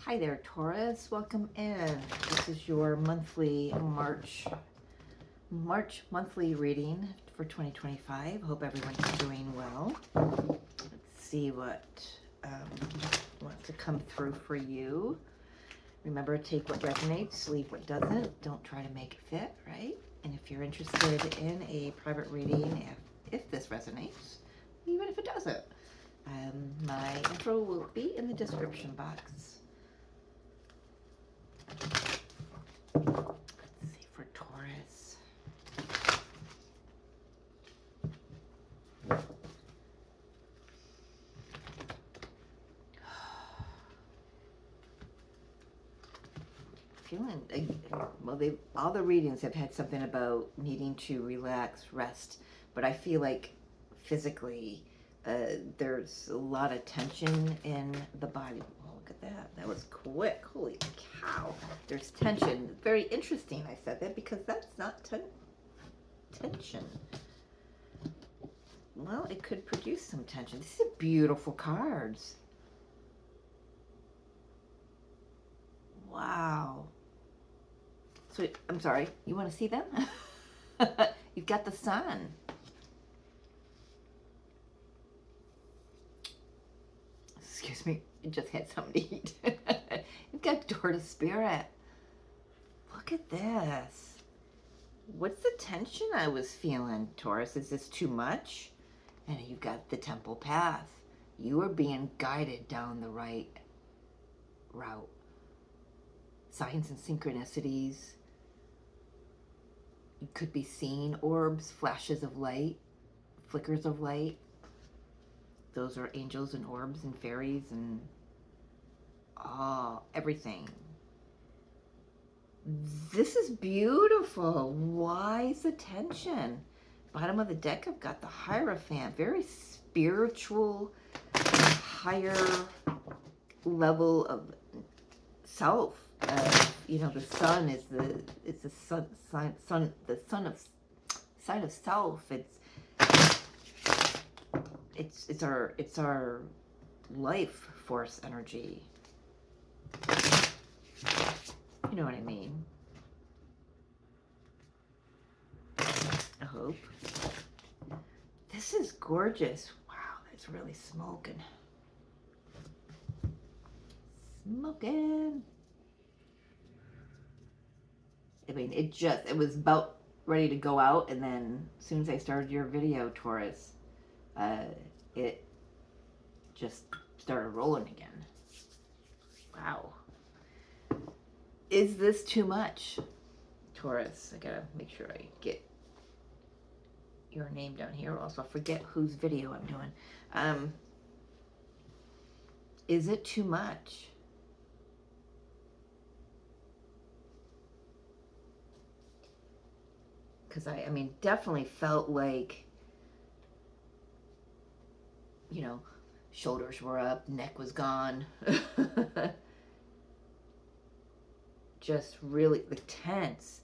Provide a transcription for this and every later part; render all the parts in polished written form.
Hi there, Taurus. Welcome in. This is your monthly March monthly reading for 2025. Hope everyone's doing well. Let's see what wants to come through for you. Remember, take what resonates, leave what doesn't. Don't try to make it fit, right? And if you're interested in a private reading, if this resonates, even if it doesn't, my info will be in the description box. Let's see for Taurus. Feeling, well, all the readings have had something about needing to relax, rest, but I feel like physically there's a lot of tension in the body. Look at that. That was quick. Holy cow. There's tension. Very interesting I said that because that's not tension. Well, it could produce some tension. These are beautiful cards. Wow. So, I'm sorry. You want to see them? You've got the sun. Excuse me. I just had something to eat. You've got Door to Spirit. Look at this. What's the tension I was feeling, Taurus? Is this too much? And you've got the Temple Path. You are being guided down the right route. Signs and synchronicities. You could be seeing orbs, flashes of light, flickers of light. Those are angels and orbs and fairies and everything. This is beautiful. Wise attention. Bottom of the deck, I've got the Hierophant. Very spiritual, higher level of self. You know, the sun is the side of self. It's our life force energy. You know what I mean? I hope. This is gorgeous. Wow, that's really smoking. Smoking. I mean, it was about ready to go out, and then as soon as I started your video, Taurus, it just started rolling again. Wow. Is this too much, Taurus? I gotta make sure I get your name down here. Also, I forget whose video I'm doing. Is it too much? Because I mean, definitely felt like, you know, shoulders were up, neck was gone. Just really tense.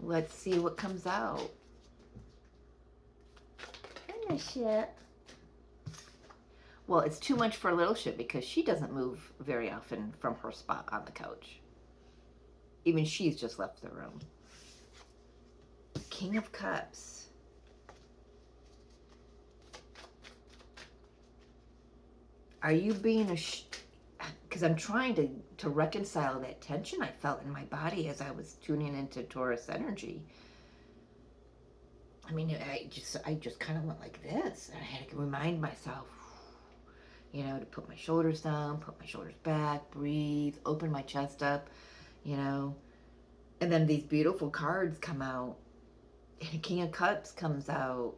Let's see what comes out. And the shit. Well, it's too much for little shit because she doesn't move very often from her spot on the couch. Even she's just left the room. King of Cups. Are you being because I'm trying to reconcile that tension I felt in my body as I was tuning into Taurus energy. I mean, I just kind of went like this, and I had to remind myself, you know, to put my shoulders down, put my shoulders back, breathe, open my chest up, you know. And then these beautiful cards come out, and a King of Cups comes out.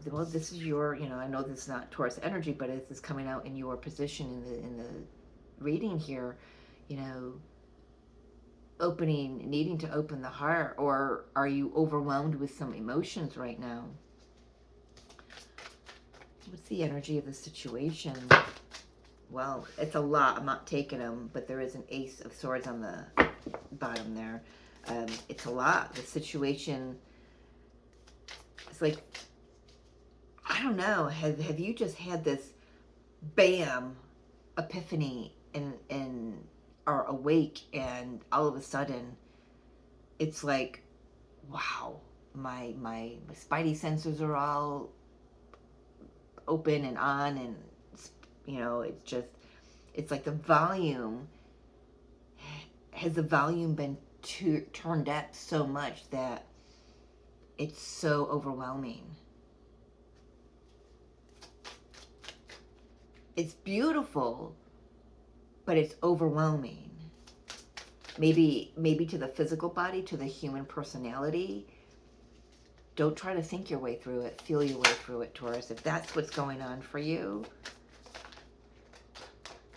Well, this is your, you know, I know this is not Taurus energy, but this is coming out in your position in the reading here, you know, needing to open the heart, or are you overwhelmed with some emotions right now? What's the energy of the situation? Well, it's a lot. I'm not taking them, but there is an Ace of Swords on the bottom there. It's a lot. The situation, it's like, I don't know, have you just had this bam epiphany and are awake, and all of a sudden it's like, wow, my spidey sensors are all open and on, and it's like the volume, has the volume been turned up so much that it's so overwhelming. It's beautiful, but it's overwhelming. Maybe to the physical body, to the human personality. Don't try to think your way through it. Feel your way through it, Taurus. If that's what's going on for you.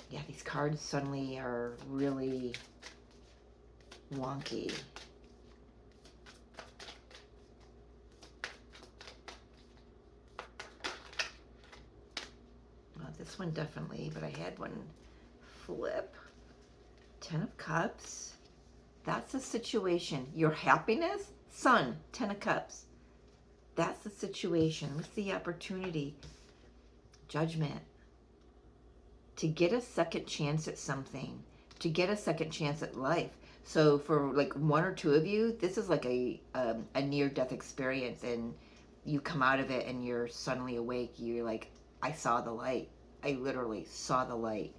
Yeah, these cards suddenly are really wonky. Well, this one definitely, but I had one flip. 10 of Cups. That's the situation. Your happiness? Sun, 10 of Cups. That's the situation. What's the opportunity? Judgment. To get a second chance at something. To get a second chance at life. So for like one or two of you, this is like a near-death experience, and you come out of it and you're suddenly awake. You're like, I saw the light. I literally saw the light.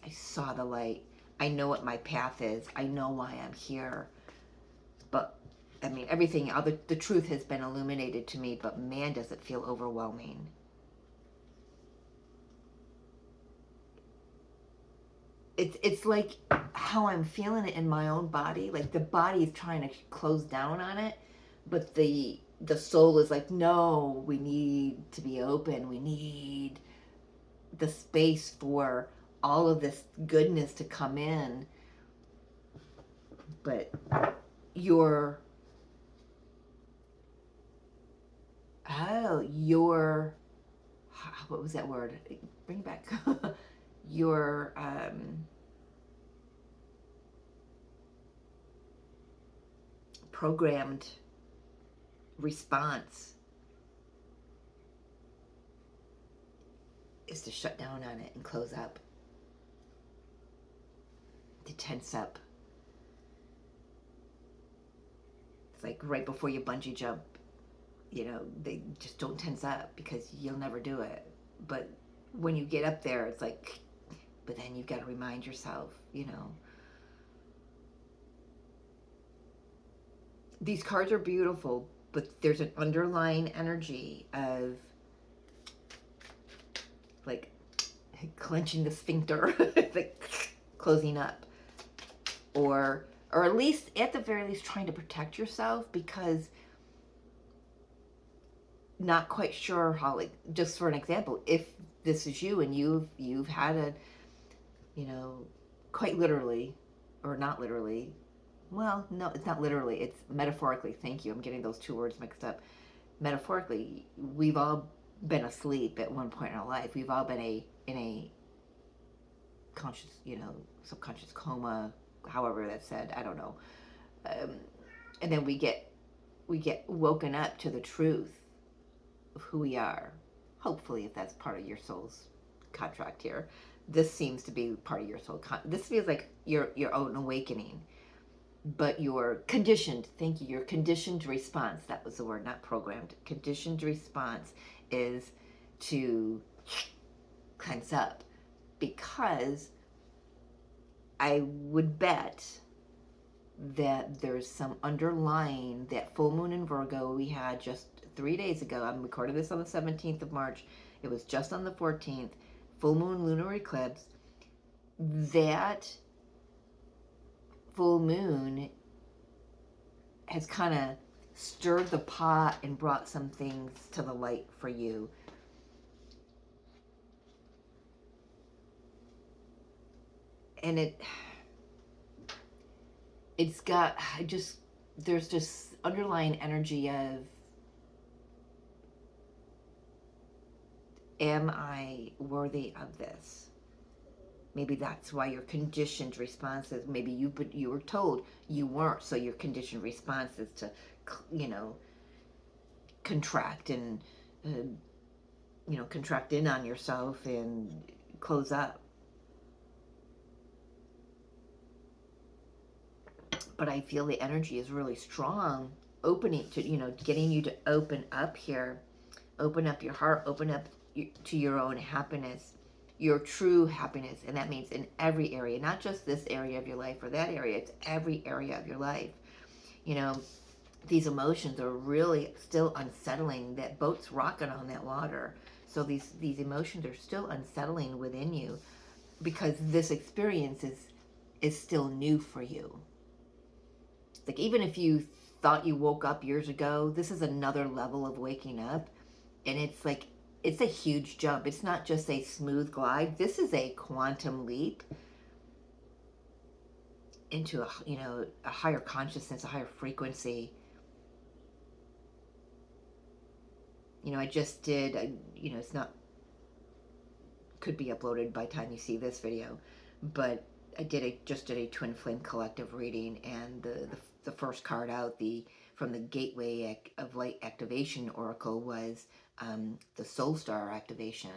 I saw the light. I know what my path is. I know why I'm here. But, I mean, everything, the truth has been illuminated to me, but man, does it feel overwhelming. It's like how I'm feeling it in my own body. Like the body is trying to close down on it, but the soul is like, no, we need to be open. We need the space for all of this goodness to come in. But your what was that word? Bring it back. Your programmed response is to shut down on it and close up, to tense up. It's like right before you bungee jump, they just don't tense up because you'll never do it. But when you get up there, it's like, but then you've got to remind yourself, These cards are beautiful, but there's an underlying energy of like clenching the sphincter, like closing up, or at least, at the very least, trying to protect yourself, because not quite sure how, like, just for an example, if this is you and you've had a, quite literally, or not literally, well, no, it's not literally, it's metaphorically, thank you, I'm getting those two words mixed up. Metaphorically, we've all been asleep at one point in our life. We've all been in a conscious, subconscious coma, however that's said, I don't know. And then we get woken up to the truth of who we are. Hopefully, if that's part of your soul's contract here. This seems to be part of your soul. This feels like your own awakening. But your conditioned, thank you, your conditioned response, that was the word, not programmed. Conditioned response is to cleanse up, because I would bet that there's some underlying, that full moon in Virgo we had just 3 days ago. I'm recording this on the 17th of March. It was just on the 14th. Full moon lunar eclipse. That full moon has kind of stirred the pot and brought some things to the light for you. And there's just underlying energy of, am I worthy of this? Maybe that's why your conditioned responses, maybe you were told you weren't, so your conditioned response is to, contract and, contract in on yourself and close up. But I feel the energy is really strong, opening to, getting you to open up here, open up your heart, open up to your own happiness, your true happiness. And that means in every area, not just this area of your life or that area, it's every area of your life. These emotions are really still unsettling. That boat's rocking on that water. So these emotions are still unsettling within you because this experience is still new for you. Like, even if you thought you woke up years ago, this is another level of waking up. And it's like, it's a huge jump. It's not just a smooth glide. This is a quantum leap into a higher consciousness, a higher frequency. I just did, it's not, could be uploaded by the time you see this video, but I just did a twin flame collective reading, and the first card out from the Gateway of Light Activation Oracle was the Soul Star activation.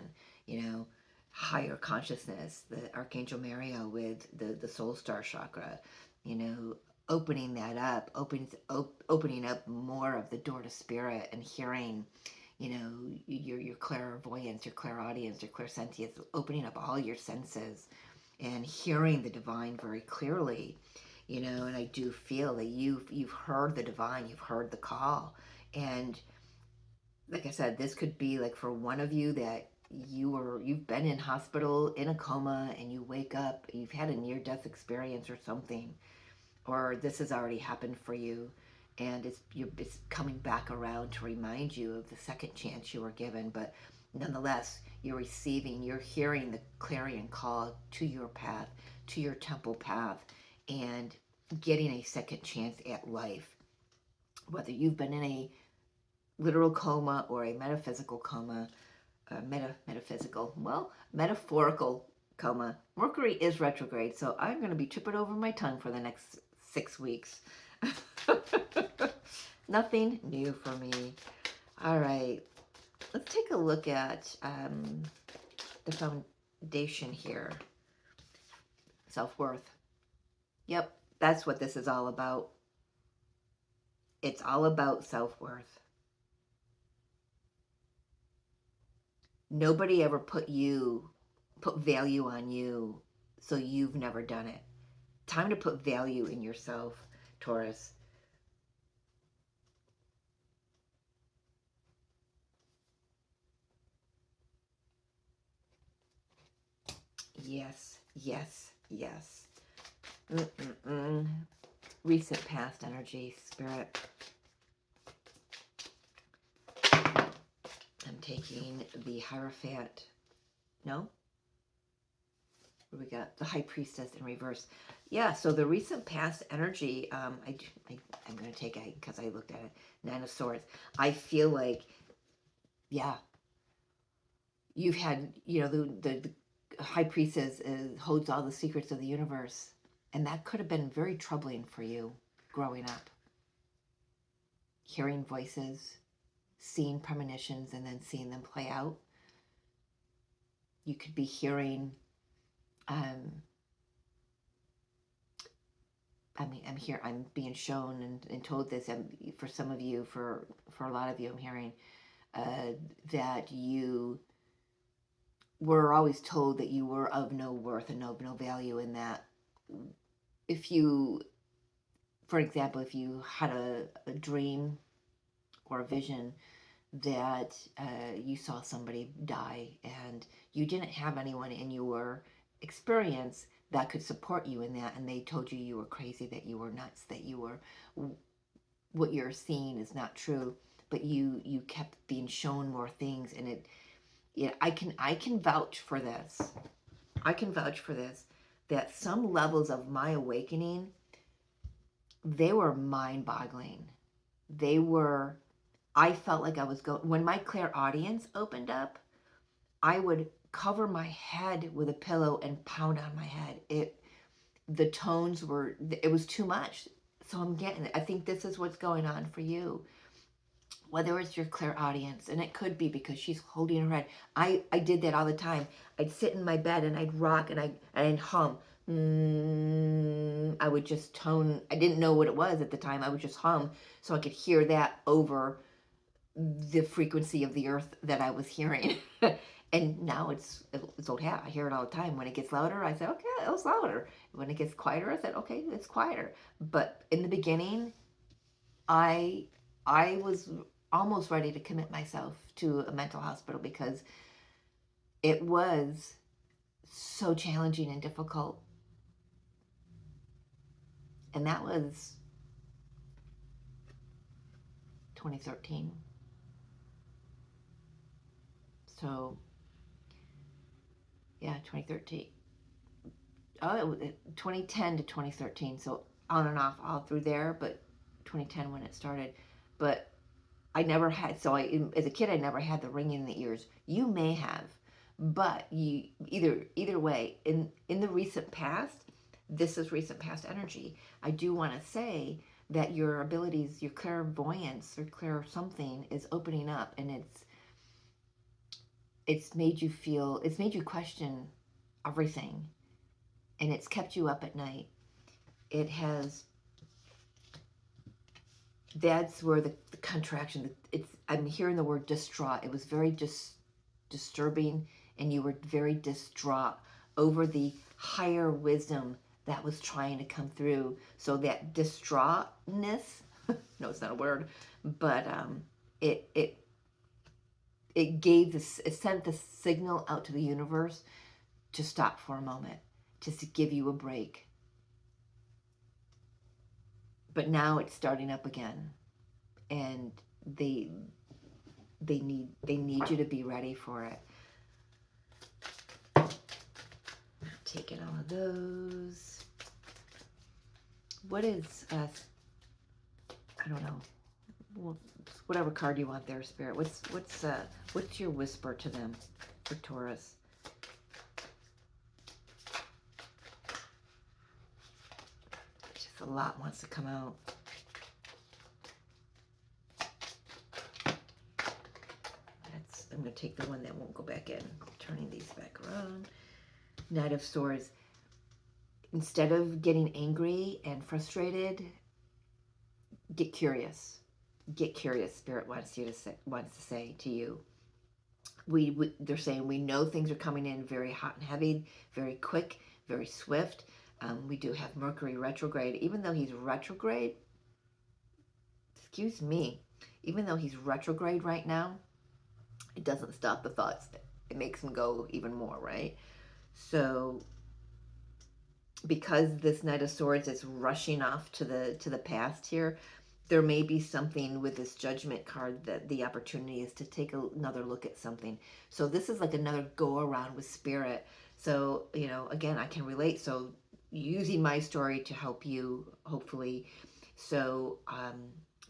Higher consciousness, the Archangel Mariel with the Soul Star chakra. Opening that up, opening up more of the door to spirit and hearing. Your clairvoyance, your clairaudience, your clairsentience, opening up all your senses and hearing the divine very clearly, and I do feel that you've heard the divine, you've heard the call. And like I said, this could be like for one of you that you've been in hospital in a coma and you wake up, you've had a near-death experience or something, or this has already happened for you. And it's coming back around to remind you of the second chance you were given. But nonetheless, you're hearing the clarion call to your path, to your temple path, and getting a second chance at life. Whether you've been in a literal coma or a metaphysical coma, metaphorical coma. Mercury is retrograde, so I'm going to be tripping over my tongue for the next 6 weeks. Nothing new for me. All right, let's take a look at the foundation here. Self-worth. Yep, that's what this is all about. It's all about self-worth. Nobody ever put value on you, so you've never done it. Time to put value in yourself, Taurus. Yes, yes, yes. Recent past energy, spirit. I'm taking the Hierophant. No? What do we got? The High Priestess in reverse. Yeah, so the recent past energy, I'm going to take it because I looked at it. Nine of Swords. I feel like, yeah, you've had, the High Priestess holds all the secrets of the universe. And that could have been very troubling for you growing up. Hearing voices, seeing premonitions, and then seeing them play out. You could be hearing, I'm being shown and told this, for some of you, for a lot of you, I'm hearing that you were always told that you were of no worth and of no value, in that if you, for example, if you had a dream or a vision that you saw somebody die and you didn't have anyone in your experience that could support you in that, and they told you you were crazy, that you were nuts, that you were, what you're seeing is not true, but you kept being shown more things. And I can vouch for this. I can vouch for this, that some levels of my awakening, they were mind-boggling. I felt like I was when my clairaudience opened up, I would cover my head with a pillow and pound on my head. The tones were, it was too much. So I'm getting it. I think this is what's going on for you. Whether it's your clairaudience, and it could be because she's holding her head. I did that all the time. I'd sit in my bed and I'd rock and I'd hum. I would just tone. I didn't know what it was at the time. I would just hum so I could hear that over the frequency of the earth that I was hearing. And now it's old hat. I hear it all the time. When it gets louder, I say, okay, it's louder. When it gets quieter, I said, okay, it's quieter. But in the beginning, I was almost ready to commit myself to a mental hospital because it was so challenging and difficult. And that was 2013. So, yeah, 2013. Oh, it was 2010 to 2013. So on and off all through there, but 2010 when it started. But I never had, so as a kid, I never had the ringing in the ears. You may have, but either way, in the recent past, this is recent past energy. I do want to say that your abilities, your clairvoyance or clair something is opening up, and it's made you question everything, and it's kept you up at night. It has, that's where the contraction, I'm hearing the word distraught. It was very disturbing, and you were very distraught over the higher wisdom that was trying to come through. So that distraughtness, no, it's not a word, but it sent the signal out to the universe to stop for a moment, just to give you a break. But now it's starting up again, and they need you to be ready for it. Taking all of those. What is I don't know. Well, whatever card you want there, Spirit. What's your whisper to them for Taurus? Just a lot wants to come out. I'm going to take the one that won't go back in. Turning these back around. Knight of Swords. Instead of getting angry and frustrated, get curious. Get curious, Spirit wants to say to you. They're saying we know things are coming in very hot and heavy, very quick, very swift. We do have Mercury retrograde. Even though he's retrograde, excuse me, even though he's retrograde right now, it doesn't stop the thoughts. It makes them go even more, right? So because this Knight of Swords is rushing off to the past here, there may be something with this Judgment card that the opportunity is to take another look at something. So this is like another go around with Spirit. So, again, I can relate. So using my story to help you, hopefully. So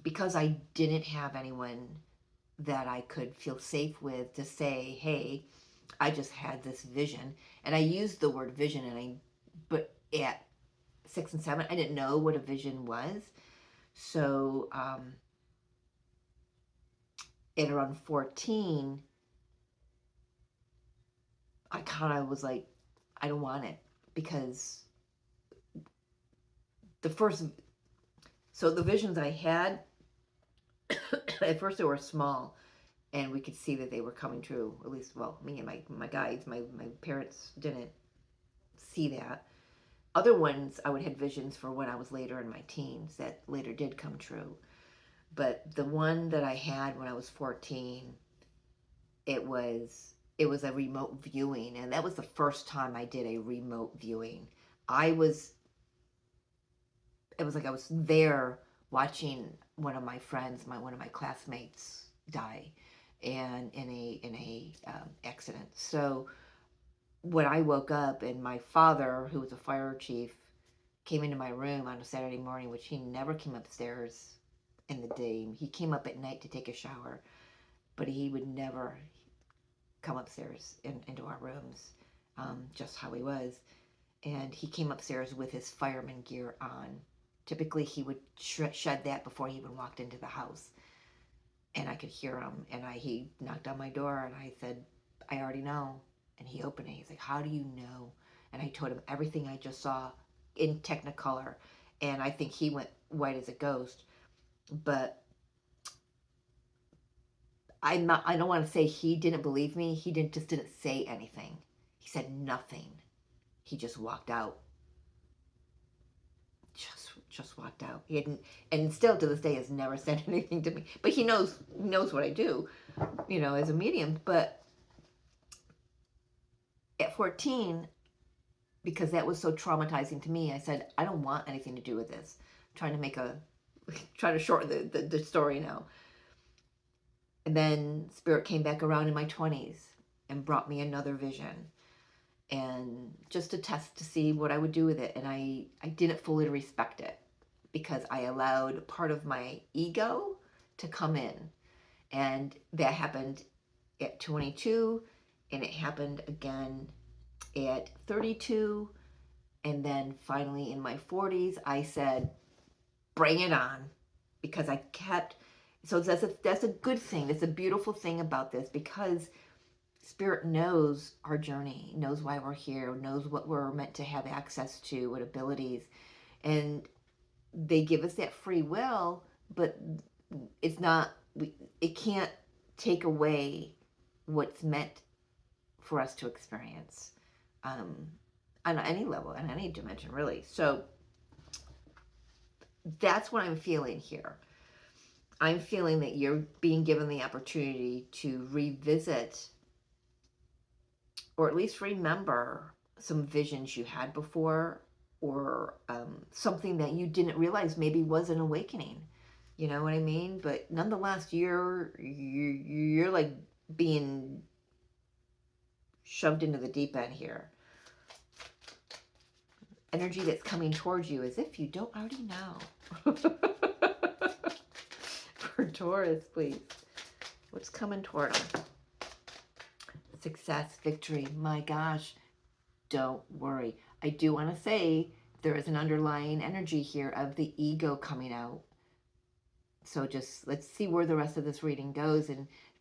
because I didn't have anyone that I could feel safe with to say, hey, I just had this vision. And I used the word vision, but at 6 and 7, I didn't know what a vision was. So at around 14, I kind of was like, I don't want it, because the visions I had, at first they were small, and we could see that they were coming true. At least, well, me and my guides, my parents didn't see that. Other ones, I would have visions for when I was later in my teens that later did come true. But the one that I had when I was 14, it was a remote viewing, and that was the first time I did a remote viewing. It was like I was there watching one of my friends, one of my classmates die, and in a accident. So when I woke up, and my father, who was a fire chief, came into my room on a Saturday morning, which he never came upstairs in the day. He came up at night to take a shower, but he would never come upstairs into our rooms, just how he was. And he came upstairs with his fireman gear on. Typically, he would shed that before he even walked into the house. And I could hear him, and he knocked on my door, and I said, I already know. And he opened it. He's like, how do you know? And I told him everything I just saw in Technicolor. And I think he went white as a ghost. But I don't want to say he didn't believe me. He just didn't say anything. He said nothing. He just walked out. Just walked out. He hadn't, and still to this day has never said anything to me. But he knows what I do, as a medium. But at 14, because that was so traumatizing to me, I said, I don't want anything to do with this. I'm trying to shorten the story now. And then Spirit came back around in my 20s and brought me another vision. And just to test to see what I would do with it. And I didn't fully respect it because I allowed part of my ego to come in. And that happened at 22, and it happened again at 32. And then finally in my 40s, I said, bring it on. Because I kept, so that's a good thing. That's a beautiful thing about this, because Spirit knows our journey, knows why we're here, knows what we're meant to have access to, what abilities. And they give us that free will, but it's not, it can't take away what's meant for us to experience on any level, on any dimension, really. So that's what I'm feeling here. I'm feeling that you're being given the opportunity to revisit, or at least remember, some visions you had before, or something that you didn't realize maybe was an awakening. You know what I mean? But nonetheless, you're like being shoved into the deep end here. Energy that's coming towards you as if you don't already know. For Taurus, please. What's coming toward them? Success, victory. My gosh, don't worry. I do want to say there is an underlying energy here of the ego coming out. So just let's see where the rest of this reading goes,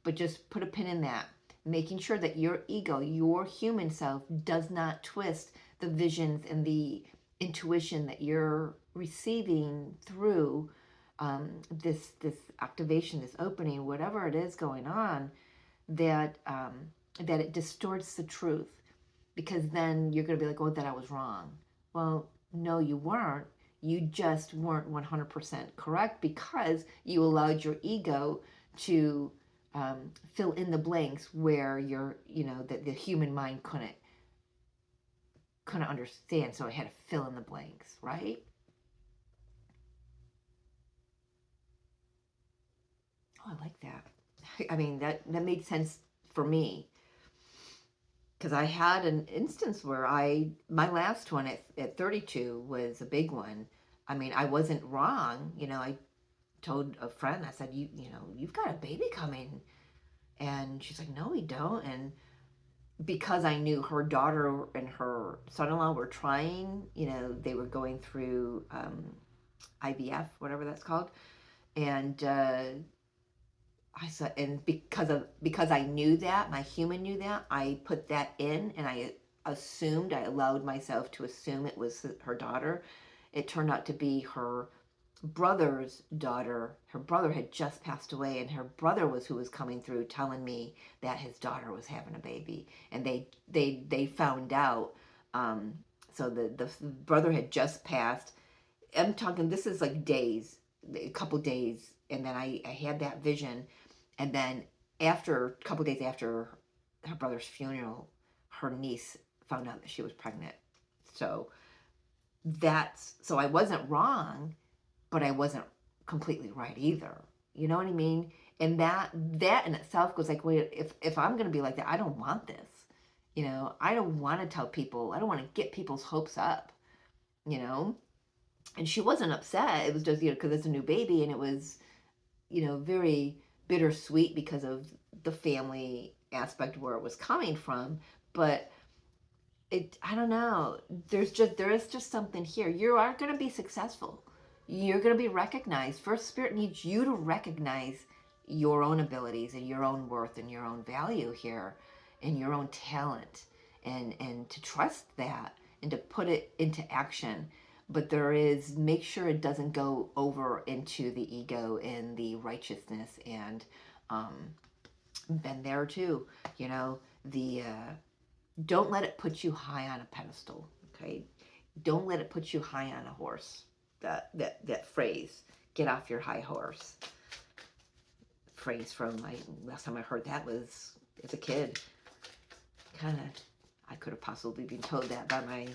but just put a pin in that. Making sure that your ego, your human self, does not twist the visions and the intuition that you're receiving through this activation, this opening, whatever it is going on, that it distorts the truth. Because then you're going to be like, oh, that I was wrong. Well, no, you weren't. You just weren't 100% correct, because you allowed your ego to fill in the blanks where that the human mind couldn't understand. So it had to fill in the blanks, right? Oh, I like that. I mean, that made sense for me. Because I had an instance where my last one at 32 was a big one. I mean, I wasn't wrong. I told a friend, I said, you've got a baby coming. And she's like, no, we don't. And because I knew her daughter and her son-in-law were trying, they were going through IVF, whatever that's called. And I said, and because I knew that, my human knew that, I put that in, and I allowed myself to assume it was her daughter. It turned out to be her brother's daughter. Her brother had just passed away, and her brother was who was coming through telling me that his daughter was having a baby. And they found out. So the brother had just passed. I'm talking, this is like days, a couple days. And then I had that vision. And then a couple days after her brother's funeral, her niece found out that she was pregnant. So I wasn't wrong, but I wasn't completely right either. You know what I mean? And that in itself goes like, wait, if I'm going to be like that, I don't want this. I don't want to tell people, I don't want to get people's hopes up, And she wasn't upset. It was just, because it's a new baby, and it was, very bittersweet because of the family aspect where it was coming from, but I don't know. There is just something here. You are going to be successful. You're going to be recognized. First Spirit needs you to recognize your own abilities and your own worth and your own value here and your own talent, and to trust that and to put it into action. But make sure it doesn't go over into the ego and the righteousness, and been there too, don't let it put you high on a pedestal, okay? Don't let it put you high on a horse. That phrase, get off your high horse. Phrase from last time I heard that was as a kid. I could have possibly been told that by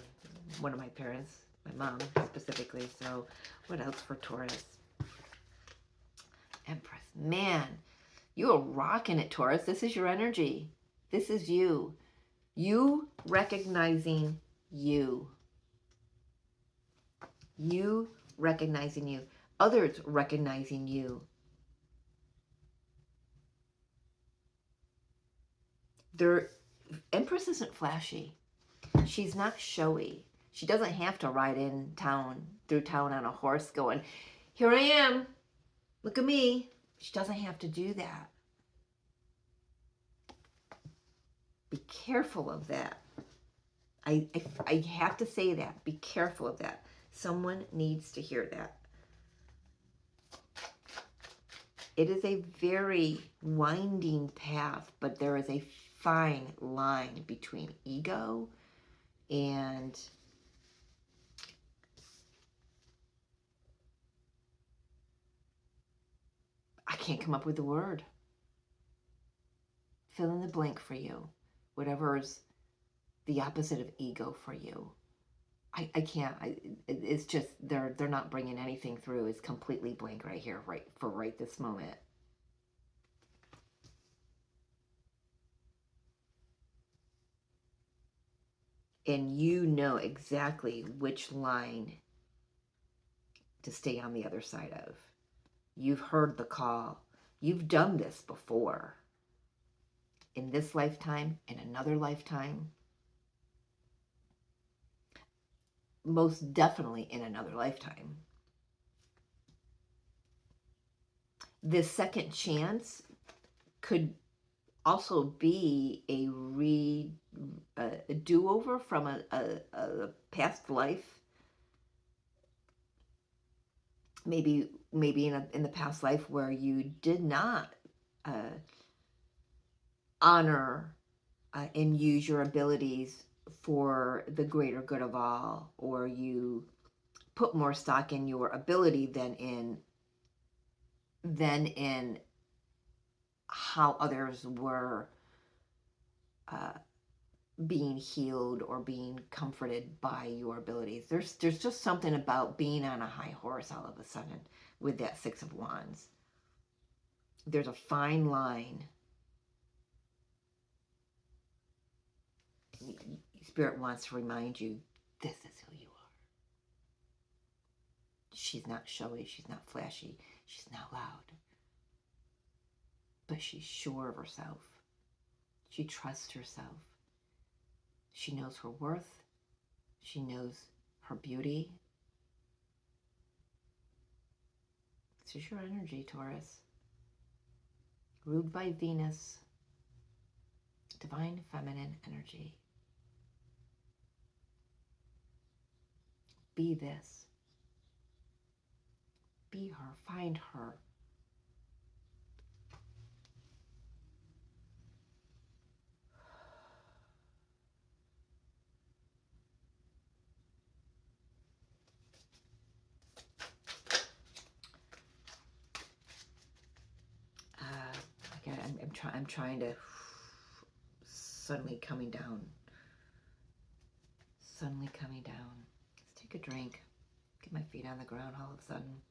one of my parents, my mom specifically. So what else for Taurus? Empress. Man, you are rocking it, Taurus. This is your energy. This is you. You recognizing you. You recognizing you. Others recognizing you. Empress isn't flashy. She's not showy. She doesn't have to ride through town on a horse going, here I am, look at me. She doesn't have to do that. Be careful of that. I have to say that. Be careful of that. Someone needs to hear that. It is a very winding path, but there is a fine line between ego and I can't come up with the word. Fill in the blank for you. Whatever is the opposite of ego for you. I can't. It's just they're not bringing anything through. It's completely blank right here, right this moment. And you know exactly which line to stay on the other side of. You've heard the call. You've done this before. In this lifetime, in another lifetime. Most definitely in another lifetime. This second chance could also be a do-over from a past life. Maybe in the past life where you did not honor and use your abilities for the greater good of all, or you put more stock in your ability than in how others were being healed or being comforted by your abilities. There's just something about being on a high horse all of a sudden with that Six of Wands. There's a fine line. Spirit wants to remind you, this is who you are. She's not showy, she's not flashy, she's not loud. But she's sure of herself. She trusts herself. She knows her worth. She knows her beauty. This is your energy, Taurus. Ruled by Venus. Divine feminine energy. Be this. Be her. Find her. I'm trying to suddenly coming down. Suddenly coming down. Let's take a drink. Get my feet on the ground all of a sudden.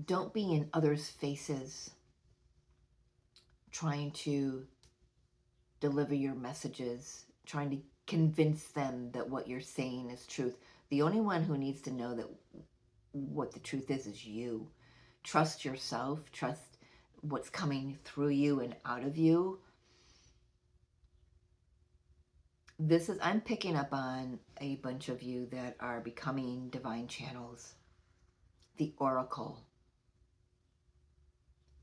Don't be in others' faces trying to deliver your messages, trying to convince them that what you're saying is truth. The only one who needs to know that what the truth is you. Trust yourself. Trust what's coming through you and out of you. I'm picking up on a bunch of you that are becoming divine channels. The oracle.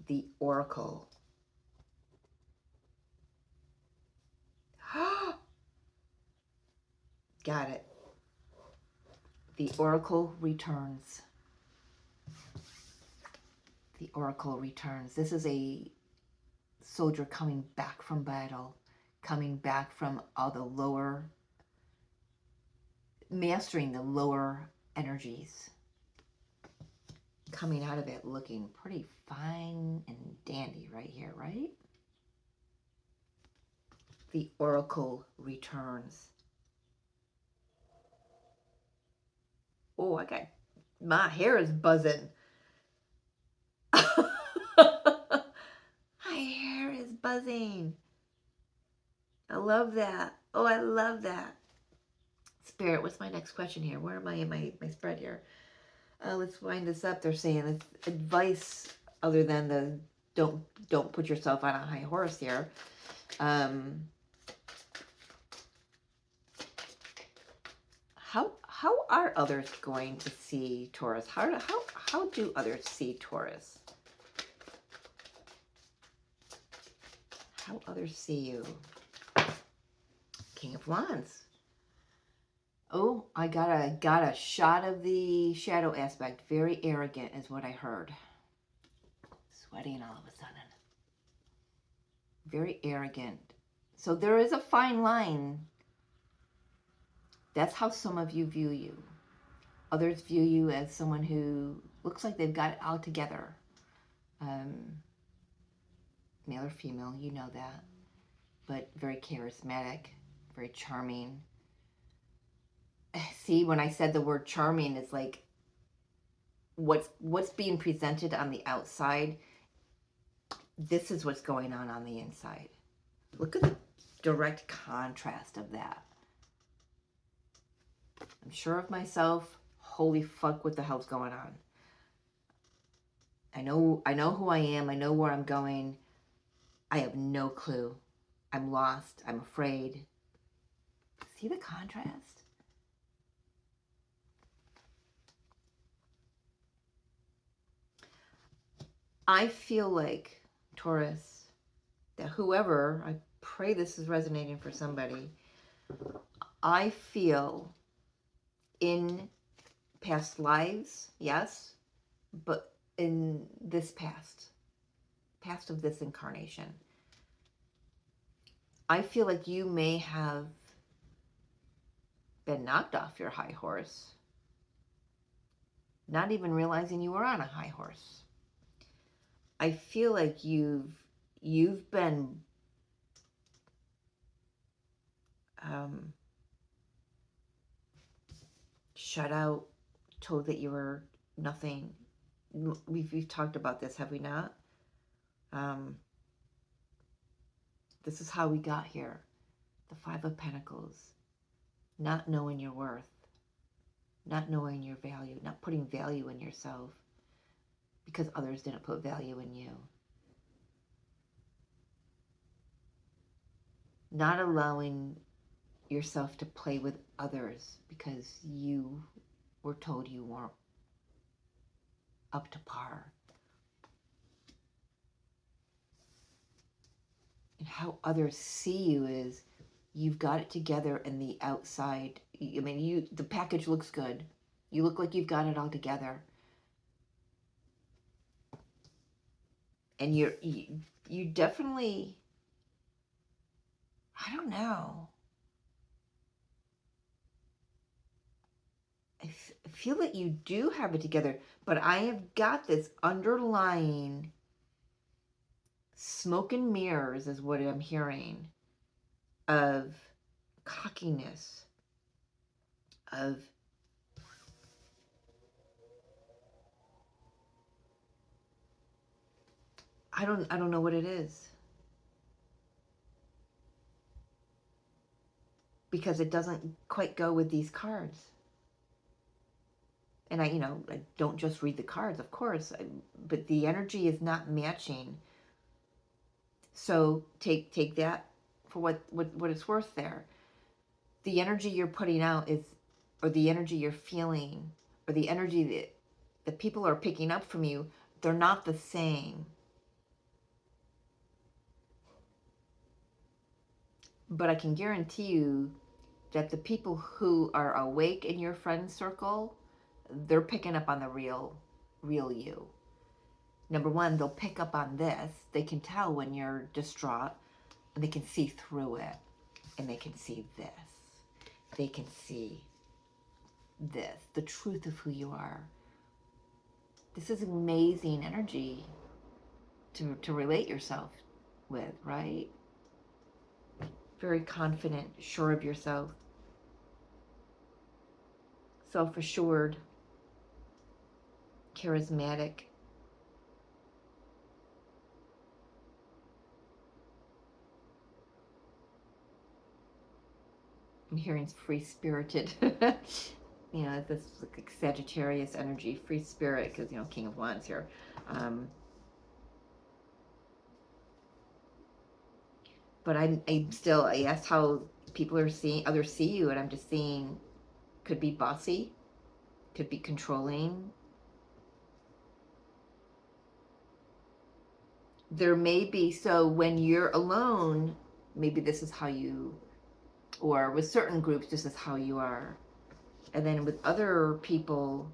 The oracle. Got it. The oracle returns. The oracle returns. This is a soldier coming back from battle, coming back from all the lower, mastering the lower energies, coming out of it looking pretty fine and dandy right here, right? The oracle returns. Oh, my hair is buzzing. My hair is buzzing. I love that. Oh, I love that. Spirit, what's my next question here? Where am I in my spread here? Let's wind this up. They're saying it's advice other than the don't put yourself on a high horse here. How are others going to see Taurus? How do others see Taurus? How others see you? King of Wands. Oh, I got a shot of the shadow aspect. Very arrogant is what I heard. Sweating all of a sudden. Very arrogant. So there is a fine line. That's how some of you view you. Others view you as someone who looks like they've got it all together. Male or female, you know that. But very charismatic, very charming. See, when I said the word charming, it's like what's being presented on the outside, this is what's going on the inside. Look at the direct contrast of that. I'm sure of myself. Holy fuck, what the hell's going on? I know who I am. I know where I'm going. I have no clue. I'm lost. I'm afraid. See the contrast? I feel like, Taurus, that whoever, I pray this is resonating for somebody, I feel in past lives, yes, but in this past of this incarnation, I feel like you may have been knocked off your high horse, not even realizing you were on a high horse. I feel like you've been shut out, told that you were nothing. We've talked about this, have we not? This is how we got here. The Five of Pentacles. Not knowing your worth. Not knowing your value. Not putting value in yourself because others didn't put value in you. Not allowing yourself to play with others because you were told you weren't up to par. And how others see you is you've got it together in the outside. I mean, the package looks good. You look like you've got it all together. And you definitely, I don't know. I feel that you do have it together, but I have got this underlying smoke and mirrors is what I'm hearing, of cockiness, of I don't know what it is. because it doesn't quite go with these cards. And I don't just read the cards, of course, but the energy is not matching. So take that for what it's worth there. The energy you're putting out is, or the energy you're feeling, or the energy that people are picking up from you, they're not the same. But I can guarantee you that the people who are awake in your friend circle, they're picking up on the real you. Number one, they'll pick up on this. They can tell when you're distraught, and they can see through it. And they can see this. They can see this, the truth of who you are. This is amazing energy to relate yourself with, right? Very confident, sure of yourself, self-assured, charismatic. I'm hearing free-spirited. This like Sagittarius energy, free spirit, because King of Wands here. But I asked how people are seeing, others see you, and I'm just seeing, could be bossy, could be controlling. There may be, so when you're alone, maybe this is how you, or with certain groups, this is how you are. And then with other people,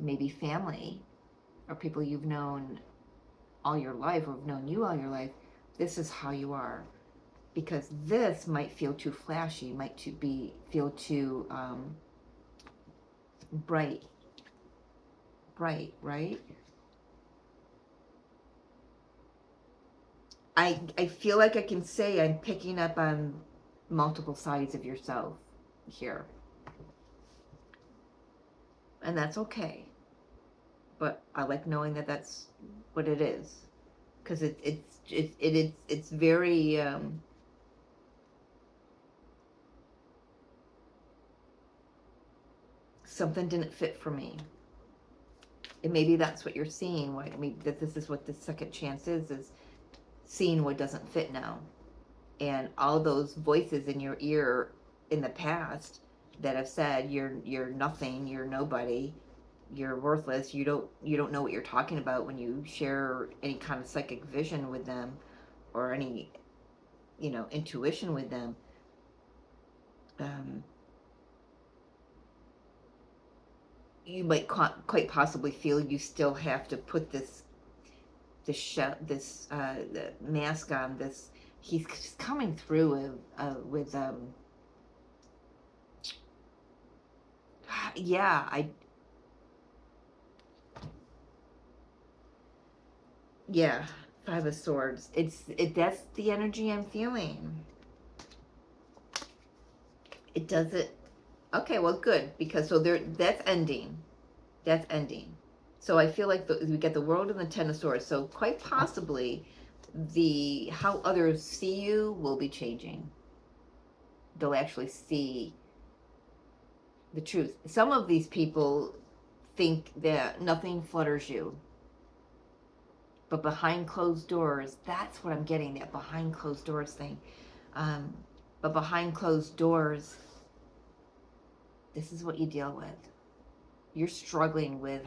maybe family, or people you've known all your life, or have known you all your life, this is how you are. Because this might feel too flashy, might feel too bright, right? I feel like I can say I'm picking up on multiple sides of yourself here. And that's okay. But I like knowing that that's what it is. Because it's very... something didn't fit for me. And maybe that's what you're seeing. That this is what the second chance is seeing what doesn't fit now. And all those voices in your ear in the past that have said you're nothing, you're nobody, you're worthless, you don't know what you're talking about when you share any kind of psychic vision with them or any intuition with them. You might quite possibly feel you still have to put the mask on. He's coming through with Five of Swords. That's the energy I'm feeling. It does it. Okay, well, good, because that's ending. That's ending. So I feel like we get the World and the Ten of Swords. So quite possibly, how others see you will be changing. They'll actually see the truth. Some of these people think that nothing flutters you. But behind closed doors, that's what I'm getting, that behind closed doors thing. But behind closed doors, this is what you deal with. You're struggling with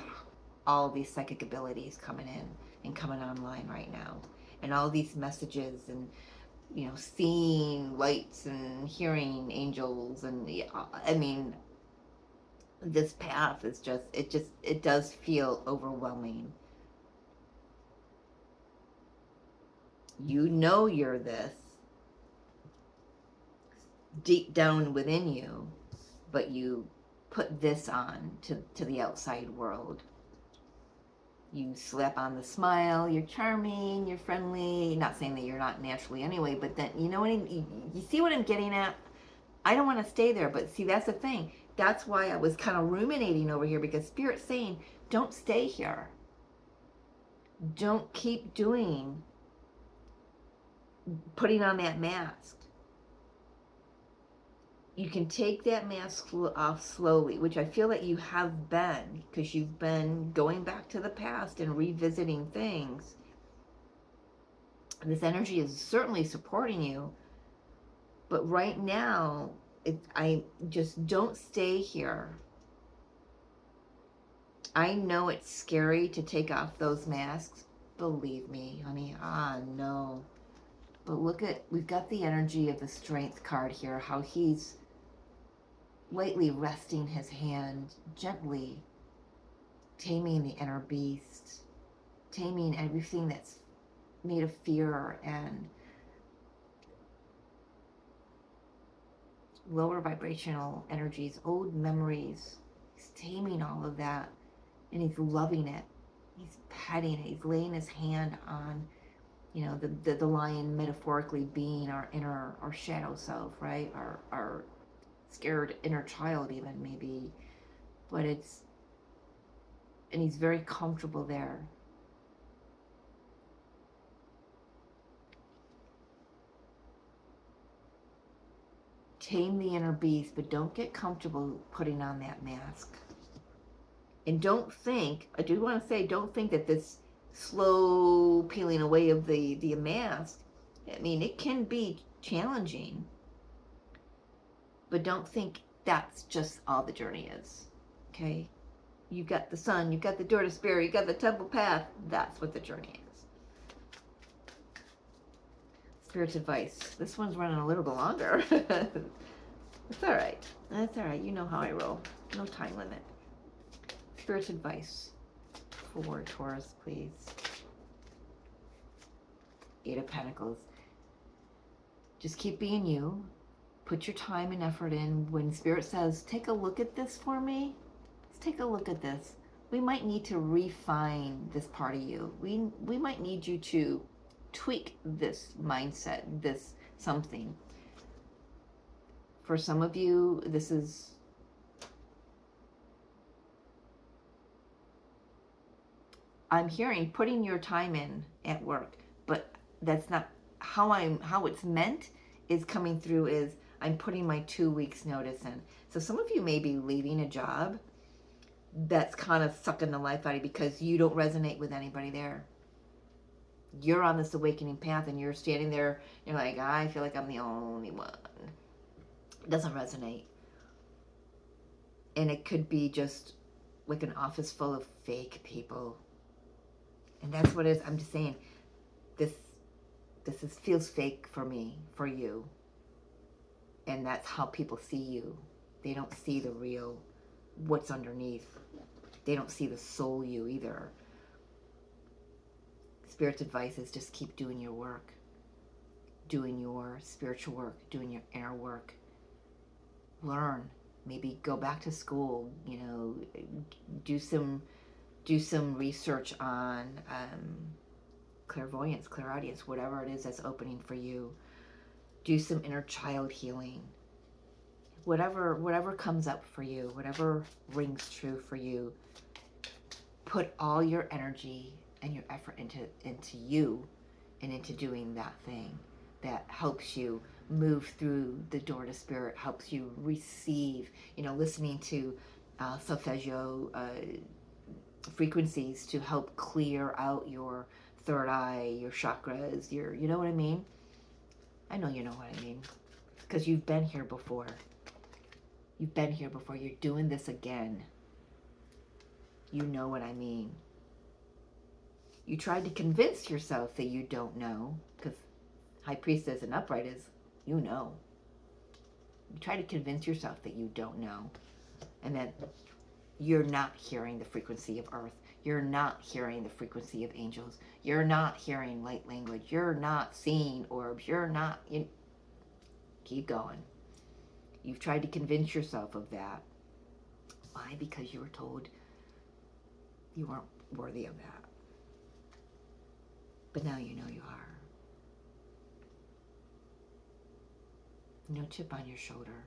all these psychic abilities coming in and coming online right now. And all these messages and, seeing lights and hearing angels. And this path is it does feel overwhelming. You're this deep down within you, but you put this on to the outside world. You slap on the smile, you're charming, you're friendly. Not saying that you're not naturally anyway, but then, you see what I'm getting at? I don't want to stay there, but see, that's the thing. That's why I was kind of ruminating over here, because Spirit's saying, don't stay here. Don't keep putting on that mask. you can take that mask off slowly, which I feel that you have been, because you've been going back to the past and revisiting things. This energy is certainly supporting you, but right now, I just don't stay here. I know it's scary to take off those masks. Believe me, honey. No. But look at, we've got the energy of the Strength card here, how he's lightly resting his hand, gently taming the inner beast, taming everything that's made of fear and lower vibrational energies, old memories. He's taming all of that, and he's loving it. He's petting it. He's laying his hand on, you know, the lion metaphorically being our inner, our shadow self, right? Our scared inner child even, maybe. But it's, and he's very comfortable there. Tame the inner beast, but don't get comfortable putting on that mask. And don't think, I do want to say, don't think that this slow peeling away of the mask, I mean, it can be challenging, but don't think that's just all the journey is, okay? You've got the sun, you've got the door to spirit, you've got the temple path. That's what the journey is. Spirit's advice. This one's running a little bit longer. It's all right. That's all right. You know how I roll. No time limit. Spirit's advice for Taurus, please. 8 of Pentacles. Just keep being you. Put your time and effort in. When Spirit says, take a look at this for me, let's take a look at this. We might need to refine this part of you. We might need you to tweak this mindset, this something. For some of you, this is I'm hearing putting your time in at work, but that's not how it's meant is coming through is I'm putting my 2 weeks notice in. So some of you may be leaving a job that's kind of sucking the life out of you because you don't resonate with anybody there. You're on this awakening path and you're standing there, you're like, I feel like I'm the only one. It doesn't resonate. And it could be just like an office full of fake people. And that's what it is. I'm just saying, this feels fake for me, for you. And that's how people see you. They don't see the real, what's underneath. They don't see the soul you either. Spirit's advice is just keep doing your work. Doing your spiritual work, doing your inner work. Learn. Maybe go back to school, you know, do some research on clairvoyance, clairaudience, whatever it is that's opening for you. Do some inner child healing. Whatever comes up for you, whatever rings true for you, put all your energy and your effort into you and into doing that thing that helps you move through the door to spirit, helps you receive, you know, listening to solfeggio frequencies to help clear out your third eye, your chakras, you know what I mean? I know you know what I mean, because you've been here before. You've been here before. You're doing this again. You know what I mean. You tried to convince yourself that you don't know, because High Priestess and Upright is, you know. You try to convince yourself that you don't know, and that you're not hearing the frequency of earth. You're not hearing the frequency of angels. You're not hearing light language. You're not seeing orbs. You're not... Keep going. You've tried to convince yourself of that. Why? Because you were told you weren't worthy of that. But now you know you are. No chip on your shoulder.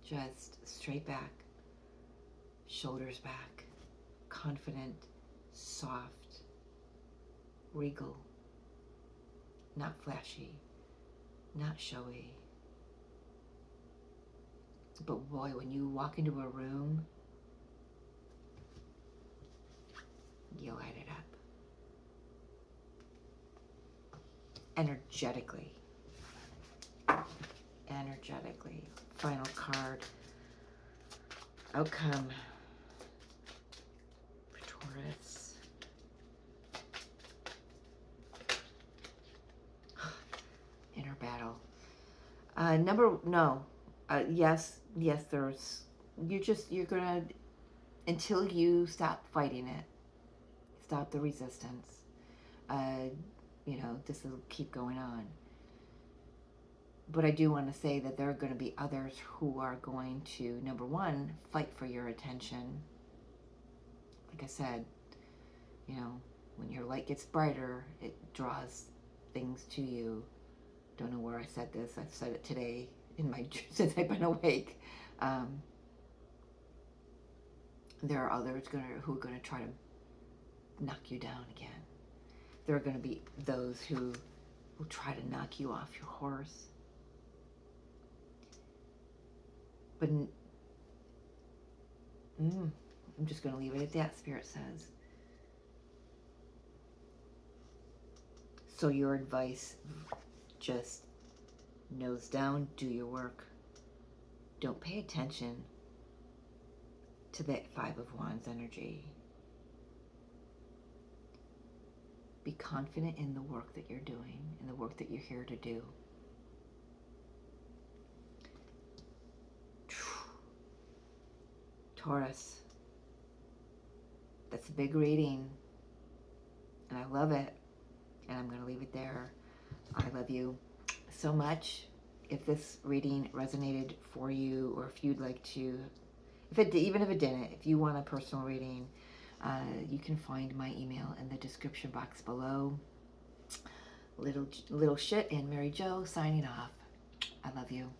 Just straight back, shoulders back, confident, soft, regal, not flashy, not showy, But boy, when you walk into a room, you light it up. Energetically. Energetically. Final card. Outcome. For Taurus. Inner battle. Yes, there's, you're gonna, until you stop fighting it, stop the resistance, this will keep going on. But I do want to say that there are going to be others who are going to, number one, fight for your attention. Like I said, when your light gets brighter, it draws things to you. Don't know where I said this. I've said it today since I've been awake. There are others who are going to try to knock you down again. There are going to be those who will try to knock you off your horse. But I'm just going to leave it at that, Spirit says. So your advice, just nose down, do your work. Don't pay attention to that Five of Wands energy. Be confident in the work that you're doing, in the work that you're here to do. Taurus, that's a big reading, and I love it, and I'm going to leave it there. I love you so much. If this reading resonated for you, or if you'd like to, even if it didn't, if you want a personal reading, you can find my email in the description box below. Little Shit and Mary Jo signing off. I love you.